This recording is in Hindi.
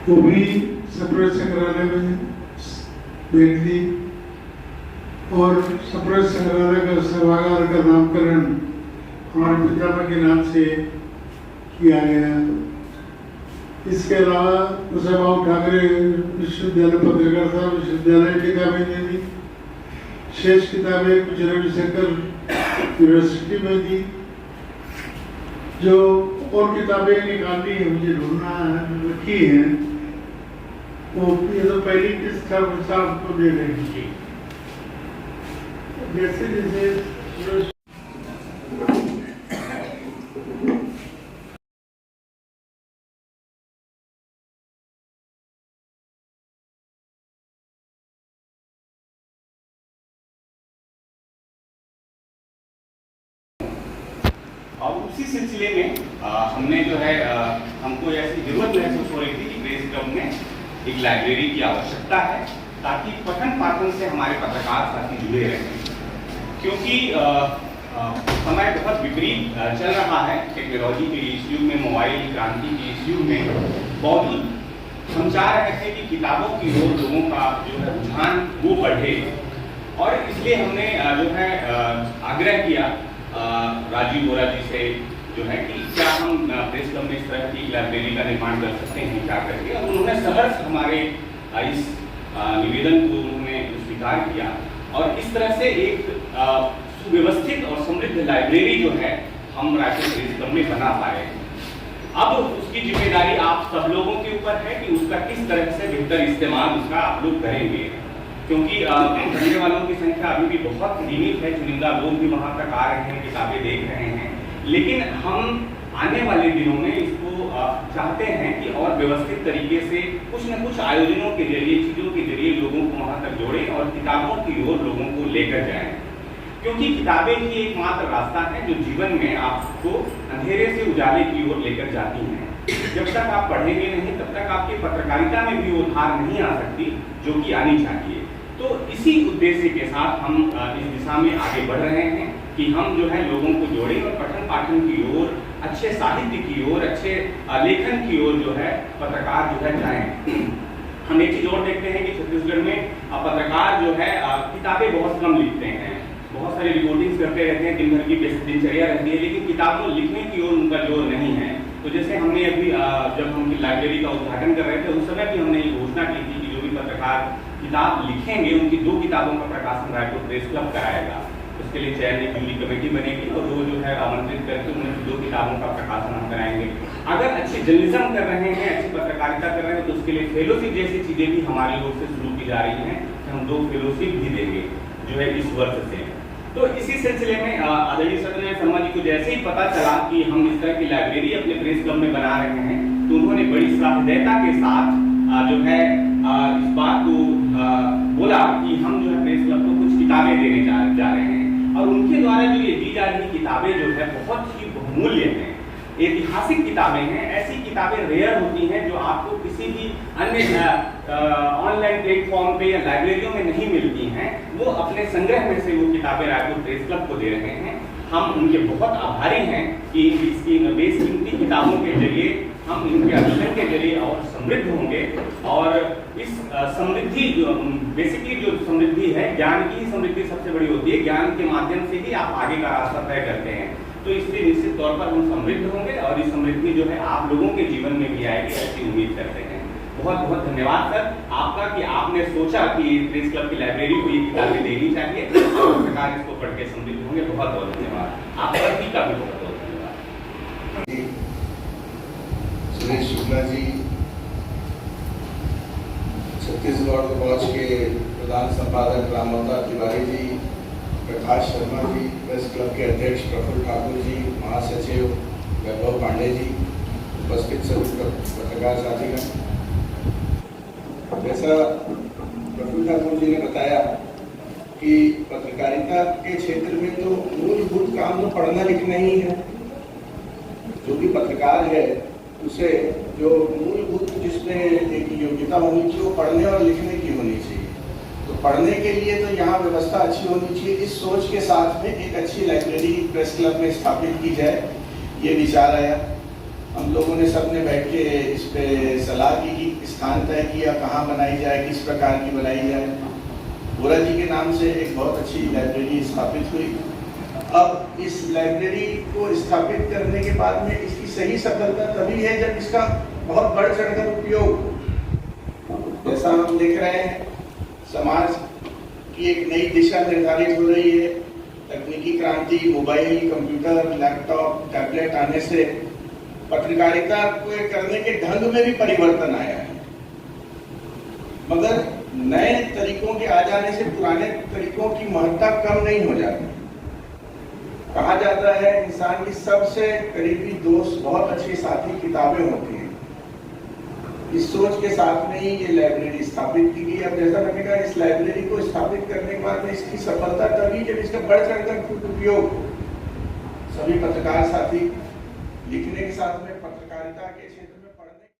वो भी सप्रे संग्रहालय में भेज दी और सप्रे संग्रहालय का सभागार का नामकरण हमारे पितामह के नाम से किया गया। इसके अलावा कुशाभाऊ ठाकरे विश्वविद्यालय पत्रकारिता विश्वविद्यालय किताबें दे दी, शेष किताबें कुछ रविशंकर यूनिवर्सिटी में दी। जो और किताबें निकालनी है मुझे ढूंढना रखी है वो ये तो पहली किस्त साहब को दे रही जैसे जैसे और उसी सिलसिले में हमने जो है हमको ऐसी जरूरत महसूस हो रही थी कि प्रेस क्लब में एक लाइब्रेरी की आवश्यकता है ताकि पठन पाठन से हमारे पत्रकार साथी जुड़े रहें, क्योंकि समय बहुत विपरीत चल रहा है टेक्नोलॉजी के इस युग में, मोबाइल क्रांति के इस युग में। बावजूद हम चाह रहे थे कि किताबों की ओर लोगों का जो है रुझान वो बढ़े और इसलिए हमने जो है आग्रह किया राजीव बोरा जी से जो है कि क्या हम प्रेस क्लब में इस तरह की लाइब्रेरी का निर्माण कर सकते हैं क्या करके, और उन्होंने सहर्ष हमारे इस निवेदन को उन्होंने स्वीकार किया और इस तरह से एक सुव्यवस्थित और समृद्ध लाइब्रेरी जो है हम रायपुर प्रेस क्लब में बना पाए। अब उसकी जिम्मेदारी आप सब लोगों के ऊपर है कि उसका किस तरह से बेहतर इस्तेमाल उसका आप लोग करेंगे, क्योंकि पढ़ने वालों की संख्या अभी भी बहुत सीमित है। चुनिंदा लोग भी वहाँ तक आ रहे हैं, किताबें देख रहे हैं, लेकिन हम आने वाले दिनों में इसको चाहते हैं कि और व्यवस्थित तरीके से कुछ न कुछ आयोजनों के जरिए, चीज़ों के जरिए लोगों को वहाँ तक जोड़ें और किताबों की ओर लोगों को लेकर जाएं, क्योंकि किताबें ही एकमात्र रास्ता है जो जीवन में आपको अंधेरे से उजाले की ओर लेकर जाती हैं। जब तक आप पढ़ेंगे नहीं तब तक आपकी पत्रकारिता में भी वो धार नहीं आ सकती जो कि आनी चाहिए। तो इसी उद्देश्य के साथ हम इस दिशा में आगे बढ़ रहे हैं कि हम जो है लोगों को जोड़ें और पठन पाठन की ओर, अच्छे साहित्य की ओर, अच्छे लेखन की ओर जो है पत्रकार जो है जाएं। हम एक चीज और देखते हैं कि छत्तीसगढ़ में पत्रकार जो है किताबें बहुत कम लिखते हैं, बहुत सारी रिपोर्टिंग्स करते रहते हैं, दिन भर की दिनचर्या रहती है, लेकिन किताबों लिखने की ओर उनका जोर नहीं है। तो जैसे हमने अभी जब हम लाइब्रेरी का उद्घाटन कर रहे थे उस समय भी हमने ये घोषणा की थी कि जो भी पत्रकार किताब लिखेंगे उनकी 2 किताबों का प्रकाशन रायपुर प्रेस क्लब कराएगा। उसके लिए चयनित जूरी कमेटी बनेगी और वो जो है आमंत्रित करके उन्हें 2 किताबों का प्रकाशन हम कराएंगे। अगर अच्छी जर्नलिज्म कर रहे हैं, अच्छी पत्रकारिता कर रहे हैं तो उसके लिए फेलोशिप जैसी चीजें भी हमारी ओर से शुरू की जा रही हैं। हम 2 फेलोशिप भी देंगे जो है इस वर्ष से। तो इसी सिलसिले में आदरणीय सत्यनारायण शर्मा जी को जैसे ही पता चला कि हम इस तरह की लाइब्रेरी अपने प्रेस क्लब में बना रहे हैं तो उन्होंने बड़ी सहृदयता के साथ जो है इस बात को बोला कि हम जो है प्रेस क्लब को कुछ किताबें देने जा रहे हैं और उनके द्वारा जो ये दी जा रही किताबें जो है बहुत ही बहुमूल्य हैं, ऐतिहासिक किताबें हैं। ऐसी किताबें रेयर होती हैं जो आपको किसी भी अन्य ऑनलाइन प्लेटफॉर्म पे या लाइब्रेरियों में नहीं मिलती हैं। वो अपने संग्रह में से वो किताबें रायपुर प्रेस क्लब को दे रहे हैं। हम उनके बहुत आभारी हैं कि इसकी बेशकीमती किताबों के जरिए हम इनके अध्ययन के जरिए और समृद्ध होंगे और इस समृद्धि जो बेसिकली जो समृद्धि है, ज्ञान की समृद्धि सबसे बड़ी होती है। ज्ञान के माध्यम से ही आप आगे का रास्ता तय करते हैं, तो इससे निश्चित तौर पर हम समृद्ध होंगे और ये समृद्धि जो है आप लोगों के जीवन में भी आएगी, ऐसी उम्मीद करते हैं। बहुत बहुत धन्यवाद सर आपका कि आपने सोचा कि प्रेस क्लब की लाइब्रेरी को ये किताबें देनी चाहिए और सरकार इसको पढ़ के समृद्ध होंगे। बहुत बहुत धन्यवाद आपका भी, का भी बहुत बहुत धन्यवाद। सुरेश शुक्ला जी, छत्तीसगढ़ वॉच के प्रधान संपादक रामवता तिवारी जी, प्रकाश शर्मा जी, प्रेस क्लब के अध्यक्ष प्रफुल्ल ठाकुर जी, महासचिव वैभव पांडे जी, उपस्थित सभी पत्रकार साथीगण। जैसा प्रफुल्ल ठाकुर जी ने बताया कि पत्रकारिता के क्षेत्र में तो मूलभूत काम तो पढ़ना लिखना ही है। जो भी पत्रकार है उसे जो मूलभूत जिसमें एक योग्यता होनी चाहिए वो पढ़ने और लिखने की होनी चाहिए। तो पढ़ने के लिए तो यहाँ व्यवस्था अच्छी होनी चाहिए। इस सोच के साथ में एक अच्छी लाइब्रेरी प्रेस क्लब में स्थापित की जाए, ये विचार आया। हम लोगों ने सबने बैठ के इस पे सलाह की कि स्थान तय किया कहाँ बनाई जाए, किस प्रकार की बनाई जाए। वोरा जी के नाम से एक बहुत अच्छी लाइब्रेरी स्थापित हुई। अब इस लाइब्रेरी को स्थापित करने के बाद में इसकी सही सफलता तभी है जब इसका बहुत बढ़ चढ़कर उपयोग हो। जैसा हम देख रहे हैं, समाज की एक नई दिशा निर्धारित हो रही है। तकनीकी क्रांति, मोबाइल, कंप्यूटर, लैपटॉप, टैबलेट आने से पत्रकारिता को करने के ढंग में भी परिवर्तन आया है। मगर नए तरीकों के आ जाने से पुराने तरीकों की महत्ता कम नहीं हो जाती। कहा जाता है इंसान की सबसे करीबी दोस्त, बहुत अच्छी साथी किताबें होती हैं। इस सोच के साथ में ही ये लाइब्रेरी स्थापित की गई। अब जैसा मैंने कहा, इस लाइब्रेरी को स्थापित करने के बाद में इसकी सफलता तभी जब इसका बढ़ चढ़कर उपयोग सभी पत्रकार साथी लिखने के साथ में पत्रकारिता के क्षेत्र में